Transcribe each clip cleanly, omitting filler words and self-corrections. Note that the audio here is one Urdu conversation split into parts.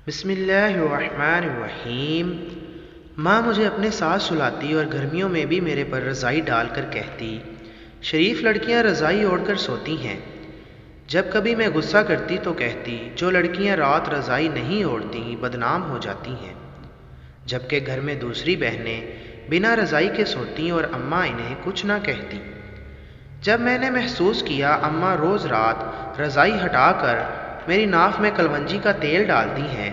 بسم اللہ الرحمن الرحیم۔ ماں مجھے اپنے ساتھ سلاتی اور گرمیوں میں بھی میرے پر رضائی ڈال کر کہتی، شریف لڑکیاں رضائی اوڑھ کر سوتی ہیں۔ جب کبھی میں غصہ کرتی تو کہتی، جو لڑکیاں رات رضائی نہیں اوڑھتی بدنام ہو جاتی ہیں، جبکہ گھر میں دوسری بہنیں بنا رضائی کے سوتی اور اماں انہیں کچھ نہ کہتی۔ جب میں نے محسوس کیا اماں روز رات رضائی ہٹا کر میری ناف میں کلونجی کا تیل ڈالتی ہیں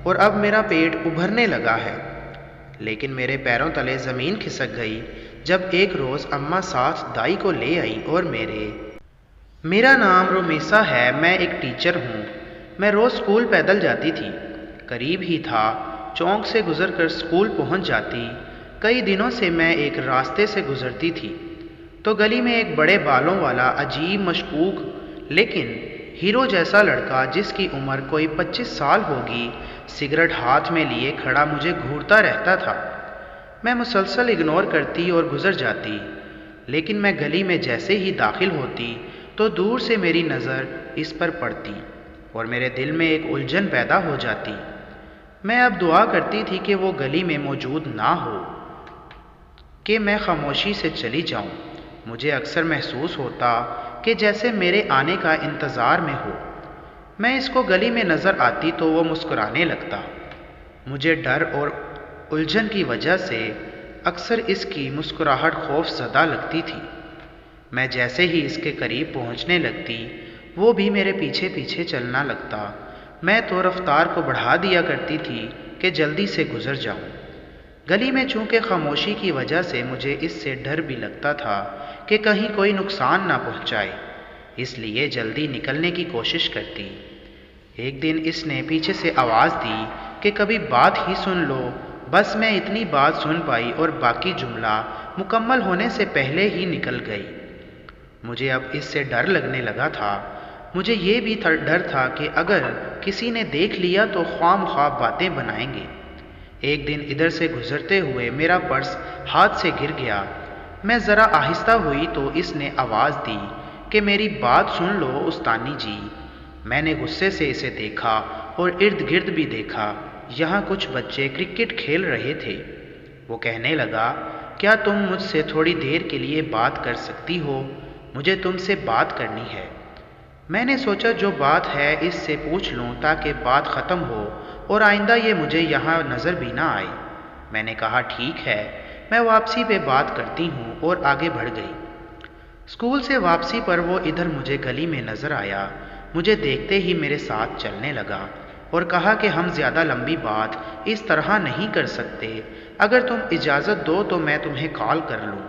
اور اب میرا پیٹ ابھرنے لگا ہے، لیکن میرے پیروں تلے زمین کھسک گئی جب ایک روز اماں ساتھ دائی کو لے آئی اور میرا نام رومیسا ہے، میں ایک ٹیچر ہوں۔ میں روز اسکول پیدل جاتی تھی، قریب ہی تھا، چونک سے گزر کر اسکول پہنچ جاتی۔ کئی دنوں سے میں ایک راستے سے گزرتی تھی تو گلی میں ایک بڑے بالوں والا عجیب مشکوک لیکن ہیرو جیسا لڑکا جس کی عمر کوئی 25 سال ہوگی، سگریٹ ہاتھ میں لیے کھڑا مجھے گھورتا رہتا تھا۔ میں مسلسل اگنور کرتی اور گزر جاتی، لیکن میں گلی میں جیسے ہی داخل ہوتی تو دور سے میری نظر اس پر پڑتی اور میرے دل میں ایک الجھن پیدا ہو جاتی۔ میں اب دعا کرتی تھی کہ وہ گلی میں موجود نہ ہو، کہ میں خاموشی سے چلی جاؤں۔ مجھے اکثر محسوس ہوتا کہ جیسے میرے آنے کا انتظار میں ہو۔ میں اس کو گلی میں نظر آتی تو وہ مسکرانے لگتا۔ مجھے ڈر اور الجھن کی وجہ سے اکثر اس کی مسکراہٹ خوف زدہ لگتی تھی۔ میں جیسے ہی اس کے قریب پہنچنے لگتی، وہ بھی میرے پیچھے پیچھے چلنا لگتا۔ میں تو رفتار کو بڑھا دیا کرتی تھی کہ جلدی سے گزر جاؤں۔ گلی میں چونکہ خاموشی کی وجہ سے مجھے اس سے ڈر بھی لگتا تھا کہ کہیں کوئی نقصان نہ پہنچائے، اس لیے جلدی نکلنے کی کوشش کرتی۔ ایک دن اس نے پیچھے سے آواز دی کہ کبھی بات ہی سن لو۔ بس میں اتنی بات سن پائی اور باقی جملہ مکمل ہونے سے پہلے ہی نکل گئی۔ مجھے اب اس سے ڈر لگنے لگا تھا۔ مجھے یہ بھی ڈر تھا کہ اگر کسی نے دیکھ لیا تو خواہ مخواہ باتیں بنائیں گے۔ ایک دن ادھر سے گزرتے ہوئے میرا پرس ہاتھ سے گر گیا۔ میں ذرا آہستہ ہوئی تو اس نے آواز دی کہ میری بات سن لو استانی جی۔ میں نے غصے سے اسے دیکھا اور ارد گرد بھی دیکھا۔ یہاں کچھ بچے کرکٹ کھیل رہے تھے۔ وہ کہنے لگا، کیا تم مجھ سے تھوڑی دیر کے لیے بات کر سکتی ہو؟ مجھے تم سے بات کرنی ہے۔ میں نے سوچا جو بات ہے اس سے پوچھ لوں تاکہ بات ختم ہو اور آئندہ یہ مجھے یہاں نظر بھی نہ آئے۔ میں نے کہا ٹھیک ہے، میں واپسی پہ بات کرتی ہوں اور آگے بڑھ گئی۔ اسکول سے واپسی پر وہ ادھر مجھے گلی میں نظر آیا۔ مجھے دیکھتے ہی میرے ساتھ چلنے لگا اور کہا کہ ہم زیادہ لمبی بات اس طرح نہیں کر سکتے، اگر تم اجازت دو تو میں تمہیں کال کر لوں۔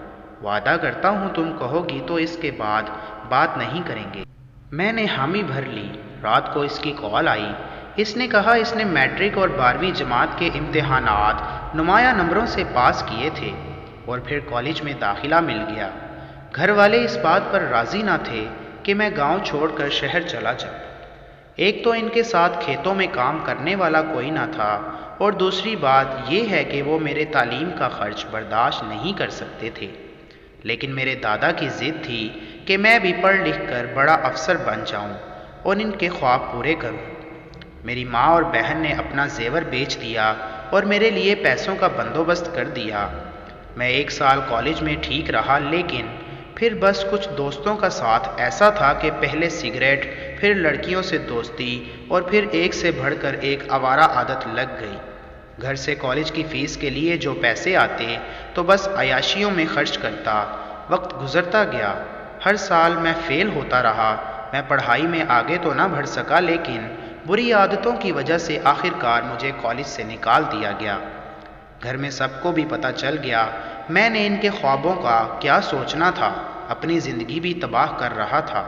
وعدہ کرتا ہوں تم کہو گی تو اس کے بعد بات نہیں کریں گے۔ میں نے حامی بھر لی۔ رات کو اس کی کال آئی۔ اس نے کہا اس نے میٹرک اور 12ویں جماعت کے امتحانات نمایاں نمبروں سے پاس کیے تھے اور پھر کالج میں داخلہ مل گیا۔ گھر والے اس بات پر راضی نہ تھے کہ میں گاؤں چھوڑ کر شہر چلا جاؤں۔ ایک تو ان کے ساتھ کھیتوں میں کام کرنے والا کوئی نہ تھا اور دوسری بات یہ ہے کہ وہ میرے تعلیم کا خرچ برداشت نہیں کر سکتے تھے۔ لیکن میرے دادا کی ضد تھی کہ میں بھی پڑھ لکھ کر بڑا افسر بن جاؤں اور ان کے خواب پورے کروں۔ میری ماں اور بہن نے اپنا زیور بیچ دیا اور میرے لیے پیسوں کا بندوبست کر دیا۔ میں 1 سال کالج میں ٹھیک رہا، لیکن پھر بس کچھ دوستوں کا ساتھ ایسا تھا کہ پہلے سگریٹ، پھر لڑکیوں سے دوستی اور پھر ایک سے بڑھ کر ایک آوارہ عادت لگ گئی۔ گھر سے کالج کی فیس کے لیے جو پیسے آتے تو بس عیاشیوں میں خرچ کرتا۔ وقت گزرتا گیا، ہر سال میں فیل ہوتا رہا۔ میں پڑھائی میں آگے تو نہ بڑھ سکا، لیکن بری عادتوں کی وجہ سے آخر کار مجھے کالج سے نکال دیا گیا۔ گھر میں سب کو بھی پتہ چل گیا میں نے ان کے خوابوں کا کیا سوچنا تھا، اپنی زندگی بھی تباہ کر رہا تھا۔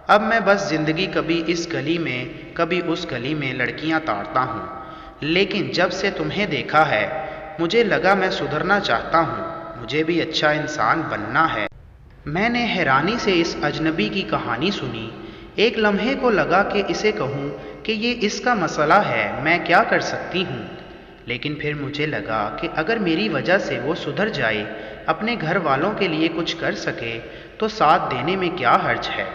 اب میں بس زندگی کبھی اس گلی میں کبھی اس گلی میں لڑکیاں تاڑتا ہوں، لیکن جب سے تمہیں دیکھا ہے مجھے لگا میں سدھرنا چاہتا ہوں، مجھے بھی اچھا انسان بننا ہے۔ میں نے حیرانی سے اس اجنبی کی کہانی سنی۔ ایک لمحے کو لگا کہ اسے کہوں کہ یہ اس کا مسئلہ ہے، میں کیا کر سکتی ہوں، لیکن پھر مجھے لگا کہ اگر میری وجہ سے وہ سدھر جائے، اپنے گھر والوں کے لیے کچھ کر سکے تو ساتھ دینے میں کیا حرج ہے۔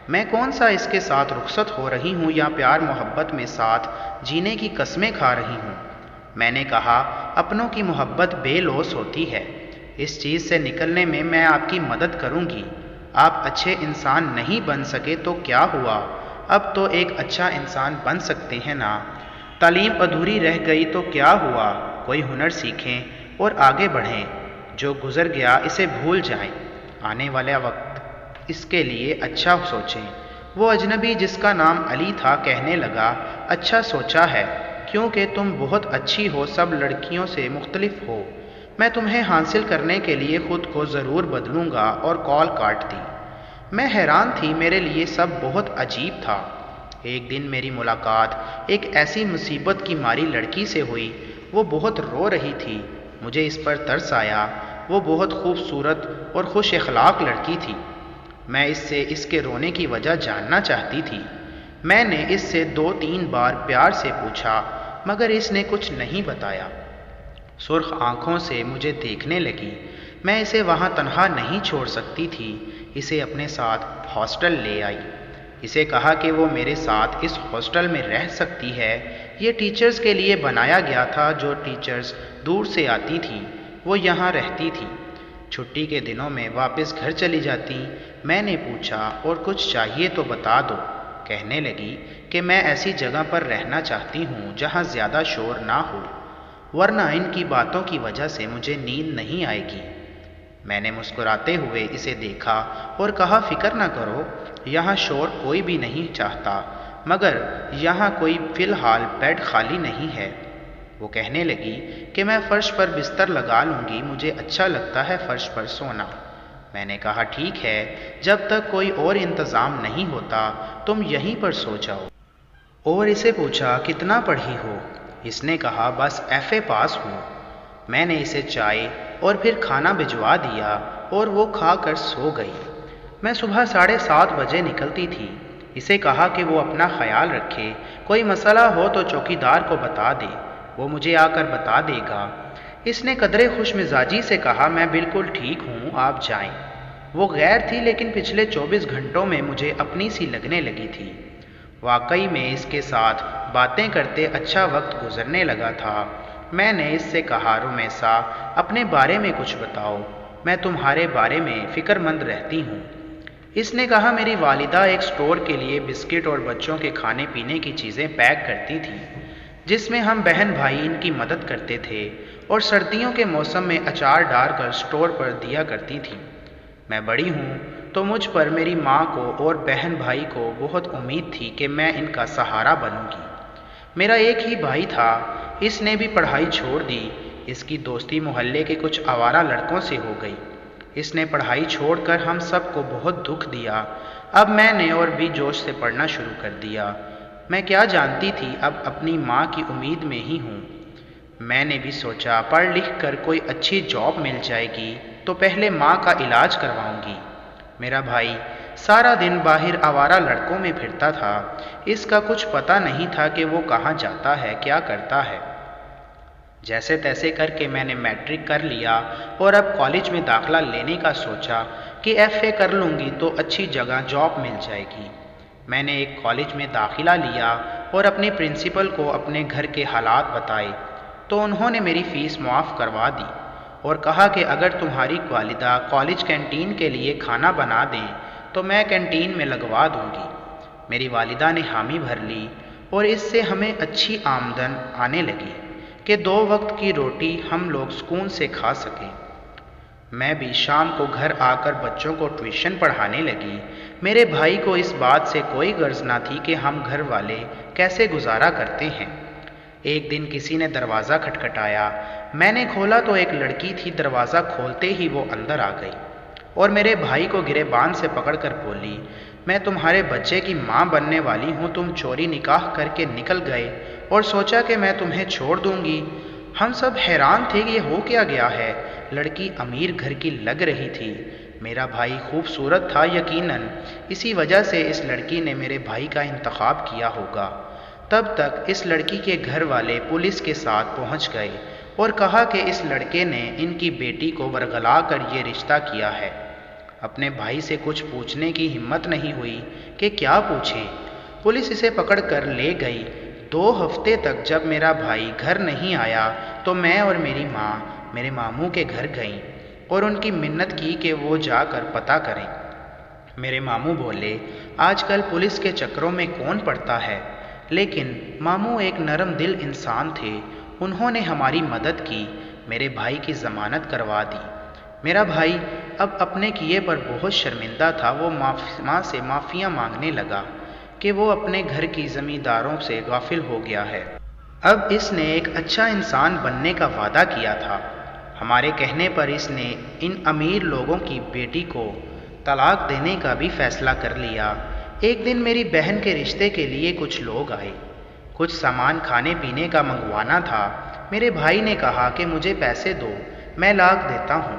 میں کون سا اس کے ساتھ رخصت ہو رہی ہوں یا پیار محبت میں ساتھ جینے کی قسمیں کھا رہی ہوں؟ میں نے کہا، اپنوں کی محبت بے لوث ہوتی ہے، اس چیز سے نکلنے میں میں آپ کی مدد کروں گی۔ آپ اچھے انسان نہیں بن سکے تو کیا ہوا، اب تو ایک اچھا انسان بن سکتے ہیں نا۔ تعلیم ادھوری رہ گئی تو کیا ہوا، کوئی ہنر سیکھیں اور آگے بڑھیں، جو گزر گیا اسے بھول جائیں، آنے والا وقت اس کے لیے اچھا سوچیں۔ وہ اجنبی جس کا نام علی تھا کہنے لگا، اچھا سوچا ہے، کیونکہ تم بہت اچھی ہو، سب لڑکیوں سے مختلف ہو، میں تمہیں حاصل کرنے کے لیے خود کو ضرور بدلوں گا، اور کال کاٹ دی۔ میں حیران تھی، میرے لیے سب بہت عجیب تھا۔ ایک دن میری ملاقات ایک ایسی مصیبت کی ماری لڑکی سے ہوئی، وہ بہت رو رہی تھی، مجھے اس پر ترس آیا، وہ بہت خوبصورت اور خوش اخلاق لڑکی تھی، میں اس سے اس کے رونے کی وجہ جاننا چاہتی تھی۔ میں نے اس سے 2-3 بار پیار سے پوچھا، مگر اس نے کچھ نہیں بتایا، سرخ آنکھوں سے مجھے دیکھنے لگی۔ میں اسے وہاں تنہا نہیں چھوڑ سکتی تھی، اسے اپنے ساتھ ہاسٹل لے آئی، اسے کہا کہ وہ میرے ساتھ اس ہاسٹل میں رہ سکتی ہے، یہ ٹیچرز کے لیے بنایا گیا تھا، جو ٹیچرز دور سے آتی تھیں وہ یہاں رہتی تھی، چھٹی کے دنوں میں واپس گھر چلی جاتی۔ میں نے پوچھا، اور کچھ چاہیے تو بتا دو۔ کہنے لگی کہ میں ایسی جگہ پر رہنا چاہتی ہوں جہاں زیادہ شور نہ ہو، ورنہ ان کی باتوں کی وجہ سے مجھے نیند نہیں آئے گی۔ میں نے مسکراتے ہوئے اسے دیکھا اور کہا، فکر نہ کرو، یہاں شور کوئی بھی نہیں چاہتا، مگر یہاں کوئی فی الحال بیڈ خالی نہیں ہے۔ وہ کہنے لگی کہ میں فرش پر بستر لگا لوں گی، مجھے اچھا لگتا ہے فرش پر سونا۔ میں نے کہا، ٹھیک ہے، جب تک کوئی اور انتظام نہیں ہوتا تم یہیں پر سو جاؤ۔ اور اسے پوچھا، کتنا پڑھی ہو؟ اس نے کہا، بس FA پاس ہوں۔ میں نے اسے چائے اور پھر کھانا بھجوا دیا اور وہ کھا کر سو گئی۔ میں صبح 7:30 بجے نکلتی تھی، اسے کہا کہ وہ اپنا خیال رکھے، کوئی مسئلہ ہو تو چوکیدار کو بتا دے، وہ مجھے آ کر بتا دے گا۔ اس نے قدرے خوش مزاجی سے کہا، میں بالکل ٹھیک ہوں، آپ جائیں۔ وہ غیر تھی، لیکن پچھلے 24 گھنٹوں میں مجھے اپنی سی لگنے لگی تھی۔ واقعی میں اس کے ساتھ باتیں کرتے اچھا وقت گزرنے لگا تھا۔ میں نے اس سے کہا، رومیسا، اپنے بارے میں کچھ بتاؤ، میں تمہارے بارے میں فکر مند رہتی ہوں۔ اس نے کہا، میری والدہ ایک اسٹور کے لیے بسکٹ اور بچوں کے کھانے پینے کی چیزیں پیک کرتی تھی، جس میں ہم بہن بھائی ان کی مدد کرتے تھے، اور سردیوں کے موسم میں اچار ڈال کر اسٹور پر دیا کرتی تھی۔ میں بڑی ہوں تو مجھ پر میری ماں کو اور بہن بھائی کو بہت امید تھی کہ میں ان کا سہارا بنوں گی۔ میرا ایک ہی بھائی تھا، اس نے بھی پڑھائی چھوڑ دی، اس کی دوستی محلے کے کچھ آوارہ لڑکوں سے ہو گئی، اس نے پڑھائی چھوڑ کر ہم سب کو بہت دکھ دیا۔ اب میں نے اور بھی جوش سے پڑھنا شروع کر دیا۔ میں کیا جانتی تھی، اب اپنی ماں کی امید میں ہی ہوں۔ میں نے بھی سوچا، پڑھ لکھ کر کوئی اچھی جاب مل جائے گی تو پہلے ماں کا علاج کرواؤں گی۔ میرا بھائی سارا دن باہر آوارہ لڑکوں میں پھرتا تھا، اس کا کچھ پتہ نہیں تھا کہ وہ کہاں جاتا ہے، کیا کرتا ہے۔ جیسے تیسے کر کے میں نے میٹرک کر لیا اور اب کالج میں داخلہ لینے کا سوچا کہ FA کر لوں گی تو اچھی جگہ جاب مل جائے گی۔ میں نے ایک کالج میں داخلہ لیا اور اپنے پرنسپل کو اپنے گھر کے حالات بتائے تو انہوں نے میری فیس معاف کروا دی اور کہا کہ اگر تمہاری والدہ کالج کینٹین کے لیے کھانا بنا دیں تو میں کینٹین میں لگوا دوں گی۔ میری والدہ نے حامی بھر لی اور اس سے ہمیں اچھی آمدن آنے لگی کہ 2 وقت کی روٹی ہم لوگ سکون سے کھا سکیں۔ میں بھی شام کو گھر آ کر بچوں کو ٹیوشن پڑھانے لگی۔ میرے بھائی کو اس بات سے کوئی غرض نہ تھی کہ ہم گھر والے کیسے گزارا کرتے ہیں۔ ایک دن کسی نے دروازہ کھٹکھٹایا، میں نے کھولا تو ایک لڑکی تھی، دروازہ کھولتے ہی وہ اندر آ گئی اور میرے بھائی کو گریبان سے پکڑ کر بولی، میں تمہارے بچے کی ماں بننے والی ہوں، تم چوری نکاح کر کے نکل گئے اور سوچا کہ میں تمہیں چھوڑ دوں گی۔ ہم سب حیران تھے کہ یہ ہو کیا گیا ہے۔ لڑکی امیر گھر کی لگ رہی تھی، میرا بھائی خوبصورت تھا، یقیناً اسی وجہ سے اس لڑکی نے میرے بھائی کا انتخاب کیا ہوگا۔ تب تک اس لڑکی کے گھر والے پولیس کے ساتھ پہنچ گئے اور کہا کہ اس لڑکے نے ان کی بیٹی کو ورغلا کر یہ رشتہ کیا ہے۔ اپنے بھائی سے کچھ پوچھنے کی ہمت نہیں ہوئی کہ کیا پوچھے۔ پولیس اسے پکڑ کر لے گئی۔ 2 ہفتے تک جب میرا بھائی گھر نہیں آیا تو میں اور میری ماں میرے ماموں کے گھر گئیں اور ان کی منت کی کہ وہ جا کر پتہ کریں۔ میرے ماموں بولے، آج کل پولیس کے چکروں میں کون پڑتا ہے؟ لیکن ماموں ایک نرم دل انسان تھے، انہوں نے ہماری مدد کی، میرے بھائی کی ضمانت کروا دی۔ میرا بھائی اب اپنے کیے پر بہت شرمندہ تھا۔ وہ ماں سے معافیاں مانگنے لگا کہ وہ اپنے گھر کی زمینداروں سے غافل ہو گیا ہے۔ اب اس نے ایک اچھا انسان بننے کا وعدہ کیا تھا۔ ہمارے کہنے پر اس نے ان امیر لوگوں کی بیٹی کو طلاق دینے کا بھی فیصلہ کر لیا۔ ایک دن میری بہن کے رشتے کے لیے کچھ لوگ آئے، کچھ سامان کھانے پینے کا منگوانا تھا۔ میرے بھائی نے کہا کہ مجھے پیسے دو، میں لا دیتا ہوں۔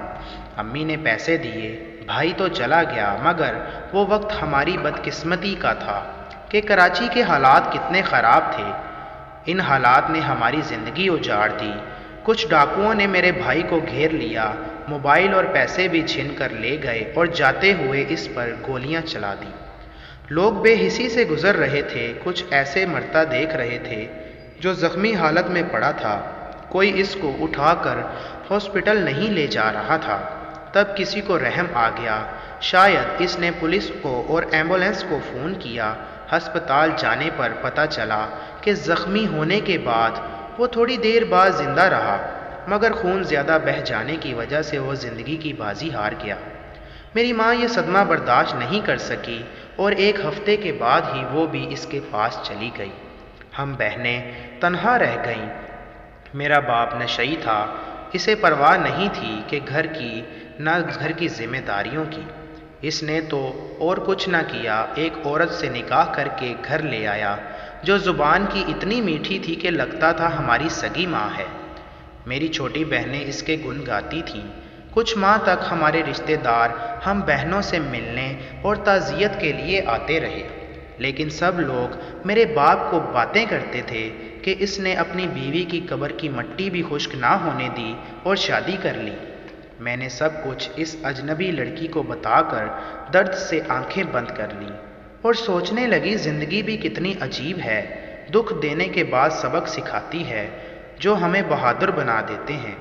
امی نے پیسے دیے، بھائی تو چلا گیا، مگر وہ وقت ہماری بدقسمتی کا تھا کہ کراچی کے حالات کتنے خراب تھے۔ ان حالات نے ہماری زندگی اجاڑ دی۔ کچھ ڈاکوؤں نے میرے بھائی کو گھیر لیا، موبائل اور پیسے بھی چھین کر لے گئے اور جاتے ہوئے اس پر گولیاں چلا دیں۔ لوگ بے حسی سے گزر رہے تھے، کچھ ایسے مرتا دیکھ رہے تھے جو زخمی حالت میں پڑا تھا، کوئی اس کو اٹھا کر ہاسپٹل نہیں لے جا رہا تھا۔ تب کسی کو رحم آ گیا، شاید اس نے پولیس کو اور ایمبولینس کو فون کیا۔ ہسپتال جانے پر پتہ چلا کہ زخمی ہونے کے بعد وہ تھوڑی دیر بعد زندہ رہا، مگر خون زیادہ بہہ جانے کی وجہ سے وہ زندگی کی بازی ہار گیا۔ میری ماں یہ صدمہ برداشت نہیں کر سکی اور 1 ہفتے کے بعد ہی وہ بھی اس کے پاس چلی گئی۔ ہم بہنیں تنہا رہ گئیں۔ میرا باپ نشئی تھا، اسے پرواہ نہیں تھی کہ گھر کی ذمہ داریوں کی۔ اس نے تو اور کچھ نہ کیا، ایک عورت سے نکاح کر کے گھر لے آیا جو زبان کی اتنی میٹھی تھی کہ لگتا تھا ہماری سگی ماں ہے۔ میری چھوٹی بہنیں اس کے گن گاتی تھیں۔ کچھ ماہ تک ہمارے رشتہ دار ہم بہنوں سے ملنے اور تعزیت کے لیے آتے رہے، لیکن سب لوگ میرے باپ کو باتیں کرتے تھے کہ اس نے اپنی بیوی کی قبر کی مٹی بھی خشک نہ ہونے دی اور شادی کر لی۔ میں نے سب کچھ اس اجنبی لڑکی کو بتا کر درد سے آنکھیں بند کر لیں اور سوچنے لگی زندگی بھی کتنی عجیب ہے، دکھ دینے کے بعد سبق سکھاتی ہے جو ہمیں بہادر بنا دیتے ہیں۔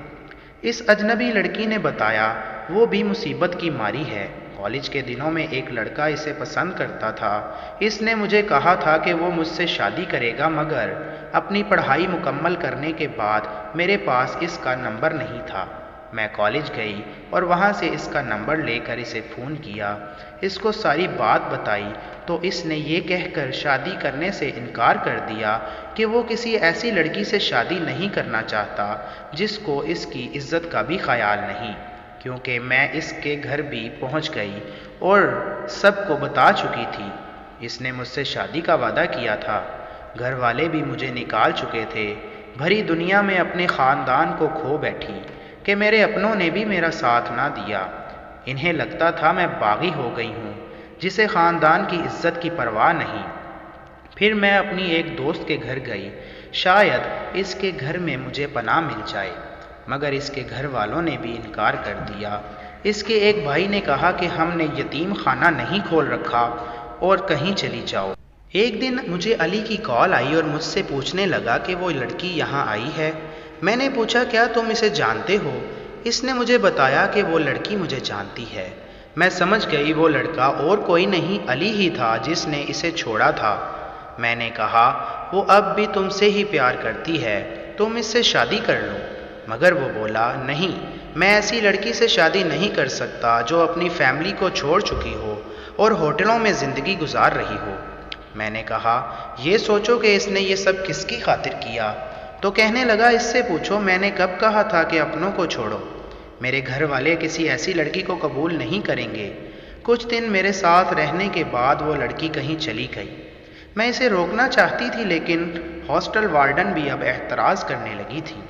اس اجنبی لڑکی نے بتایا وہ بھی مصیبت کی ماری ہے۔ کالج کے دنوں میں ایک لڑکا اسے پسند کرتا تھا۔ اس نے مجھے کہا تھا کہ وہ مجھ سے شادی کرے گا، مگر اپنی پڑھائی مکمل کرنے کے بعد میرے پاس اس کا نمبر نہیں تھا۔ میں کالج گئی اور وہاں سے اس کا نمبر لے کر اسے فون کیا، اس کو ساری بات بتائی تو اس نے یہ کہہ کر شادی کرنے سے انکار کر دیا کہ وہ کسی ایسی لڑکی سے شادی نہیں کرنا چاہتا جس کو اس کی عزت کا بھی خیال نہیں، کیونکہ میں اس کے گھر بھی پہنچ گئی اور سب کو بتا چکی تھی۔ اس نے مجھ سے شادی کا وعدہ کیا تھا، گھر والے بھی مجھے نکال چکے تھے، بھری دنیا میں اپنے خاندان کو کھو بیٹھی کہ میرے اپنوں نے بھی میرا ساتھ نہ دیا۔ انہیں لگتا تھا میں باغی ہو گئی ہوں جسے خاندان کی عزت کی پرواہ نہیں۔ پھر میں اپنی ایک دوست کے گھر گئی، شاید اس کے گھر میں مجھے پناہ مل جائے، مگر اس کے گھر والوں نے بھی انکار کر دیا۔ اس کے ایک بھائی نے کہا کہ ہم نے یتیم خانہ نہیں کھول رکھا اور کہیں چلی جاؤ۔ ایک دن مجھے علی کی کال آئی اور مجھ سے پوچھنے لگا کہ وہ لڑکی یہاں آئی ہے۔ میں نے پوچھا کیا تم اسے جانتے ہو؟ اس نے مجھے بتایا کہ وہ لڑکی مجھے جانتی ہے۔ میں سمجھ گئی وہ لڑکا اور کوئی نہیں علی ہی تھا جس نے اسے چھوڑا تھا۔ میں نے کہا وہ اب بھی تم سے ہی پیار کرتی ہے، تم اس سے شادی کر لو، مگر وہ بولا نہیں، میں ایسی لڑکی سے شادی نہیں کر سکتا جو اپنی فیملی کو چھوڑ چکی ہو اور ہوٹلوں میں زندگی گزار رہی ہو۔ میں نے کہا یہ سوچو کہ اس نے یہ سب کس کی خاطر کیا؟ تو کہنے لگا اس سے پوچھو میں نے کب کہا تھا کہ اپنوں کو چھوڑو، میرے گھر والے کسی ایسی لڑکی کو قبول نہیں کریں گے۔ کچھ دن میرے ساتھ رہنے کے بعد وہ لڑکی کہیں چلی گئی۔ میں اسے روکنا چاہتی تھی لیکن ہاسٹل وارڈن بھی اب اعتراض کرنے لگی تھی۔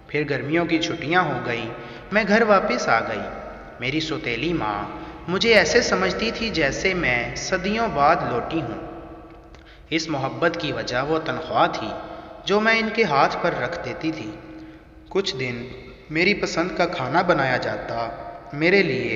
پھر گرمیوں کی چھٹیاں ہو گئیں، میں گھر واپس آ گئی۔ میری سوتیلی ماں مجھے ایسے سمجھتی تھی جیسے میں صدیوں بعد لوٹی ہوں۔ اس محبت کی وجہ وہ تنخواہ تھی جو میں ان کے ہاتھ پر رکھ دیتی تھی۔ کچھ دن میری پسند کا کھانا بنایا جاتا، میرے لیے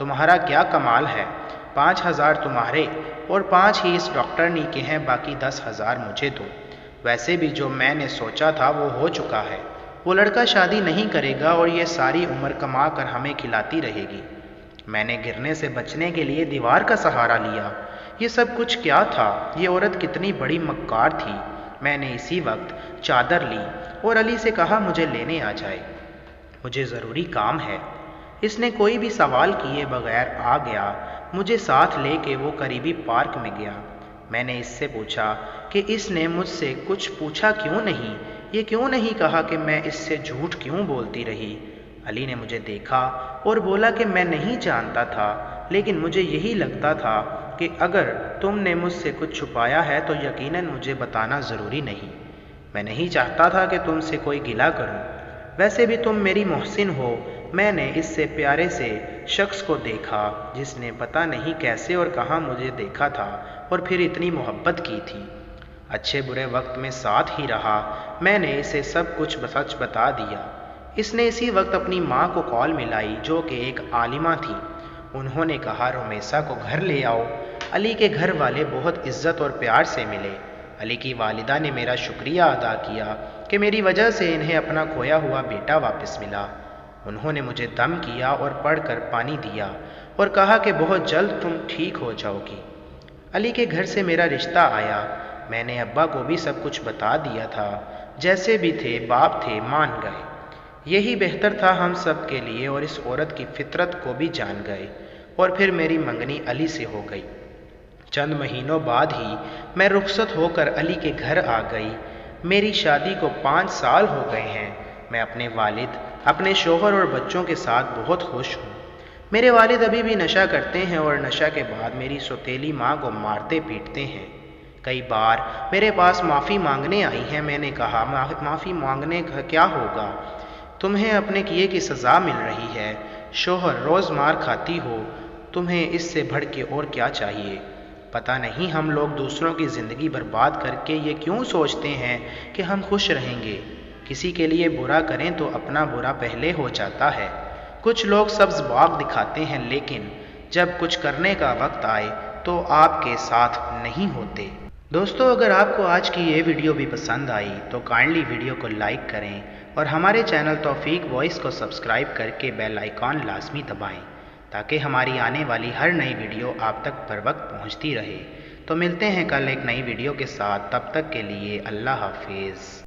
تمہارا کیا کمال ہے، 5,000 تمہارے اور 5 ہی اس ڈاکٹرنی کے ہیں، باقی 10,000 مجھے دو۔ ویسے بھی جو میں نے سوچا تھا وہ ہو چکا ہے، وہ لڑکا شادی نہیں کرے گا اور یہ ساری عمر کما کر ہمیں کھلاتی رہے گی۔ میں نے گرنے سے بچنے کے لیے دیوار کا سہارا لیا۔ یہ سب کچھ کیا تھا؟ یہ عورت کتنی بڑی مکار تھی۔ میں نے اسی وقت چادر لی اور علی سے کہا مجھے لینے آ جائے، مجھے ضروری کام ہے۔ اس نے کوئی بھی سوال کیے بغیر آ گیا۔ مجھے ساتھ لے کے وہ قریبی پارک میں گیا۔ میں نے اس سے پوچھا کہ اس نے مجھ سے کچھ پوچھا کیوں نہیں، یہ کیوں نہیں کہا کہ میں اس سے جھوٹ کیوں بولتی رہی۔ علی نے مجھے دیکھا اور بولا کہ میں نہیں جانتا تھا، لیکن مجھے یہی لگتا تھا کہ اگر تم نے مجھ سے کچھ چھپایا ہے تو یقیناً مجھے بتانا ضروری نہیں۔ میں نہیں چاہتا تھا کہ تم سے کوئی گلہ کروں، ویسے بھی تم میری محسن ہو۔ میں نے اس سے پیارے سے شخص کو دیکھا جس نے پتہ نہیں کیسے اور کہاں مجھے دیکھا تھا اور پھر اتنی محبت کی تھی۔ اچھے برے وقت میں ساتھ ہی رہا۔ میں نے اسے سب کچھ سچ بتا دیا۔ اس نے اسی وقت اپنی ماں کو کال ملائی جو کہ ایک عالمہ تھی۔ انہوں نے کہا رمیسا کو گھر لے آؤ۔ علی کے گھر والے بہت عزت اور پیار سے ملے۔ علی کی والدہ نے میرا شکریہ ادا کیا کہ میری وجہ سے انہیں اپنا کھویا ہوا بیٹا واپس ملا۔ انہوں نے مجھے دم کیا اور پڑھ کر پانی دیا اور کہا کہ بہت جلد تم ٹھیک ہو جاؤ گی۔ علی کے گھر سے میرا رشتہ آیا۔ میں نے ابا کو بھی سب کچھ بتا دیا تھا، جیسے بھی تھے باپ تھے، مان گئے۔ یہی بہتر تھا ہم سب کے لیے اور اس عورت کی فطرت کو بھی جان گئے، اور پھر میری منگنی علی سے ہو گئی۔ چند مہینوں بعد ہی میں رخصت ہو کر علی کے گھر آ گئی۔ میری شادی کو 5 سال ہو گئے ہیں۔ میں اپنے والد، اپنے شوہر اور بچوں کے ساتھ بہت خوش ہوں۔ میرے والد ابھی بھی نشہ کرتے ہیں اور نشہ کے بعد میری سوتیلی ماں کو مارتے پیٹتے ہیں۔ کئی بار میرے پاس معافی مانگنے آئی ہیں۔ میں نے کہا معافی مانگنے کا کیا ہوگا، تمہیں اپنے کیے کی سزا مل رہی ہے۔ شوہر روز مار کھاتی ہو، تمہیں اس سے بڑھ کے اور کیا چاہیے؟ پتہ نہیں ہم لوگ دوسروں کی زندگی برباد کر کے یہ کیوں سوچتے ہیں کہ ہم خوش رہیں گے۔ کسی کے لیے برا کریں تو اپنا برا پہلے ہو جاتا ہے۔ کچھ لوگ سبز باغ دکھاتے ہیں لیکن جب کچھ کرنے کا وقت آئے تو آپ کے ساتھ نہیں ہوتے۔ دوستو، اگر آپ کو آج کی یہ ویڈیو بھی پسند آئی تو کائنڈلی ویڈیو کو لائک کریں اور ہمارے چینل توفیق وائس کو سبسکرائب کر کے بیل آئیکن لازمی دبائیں تاکہ ہماری آنے والی ہر نئی ویڈیو آپ تک بر وقت پہنچتی رہے۔ تو ملتے ہیں کل ایک نئی ویڈیو کے ساتھ، تب تک کے لیے اللہ حافظ۔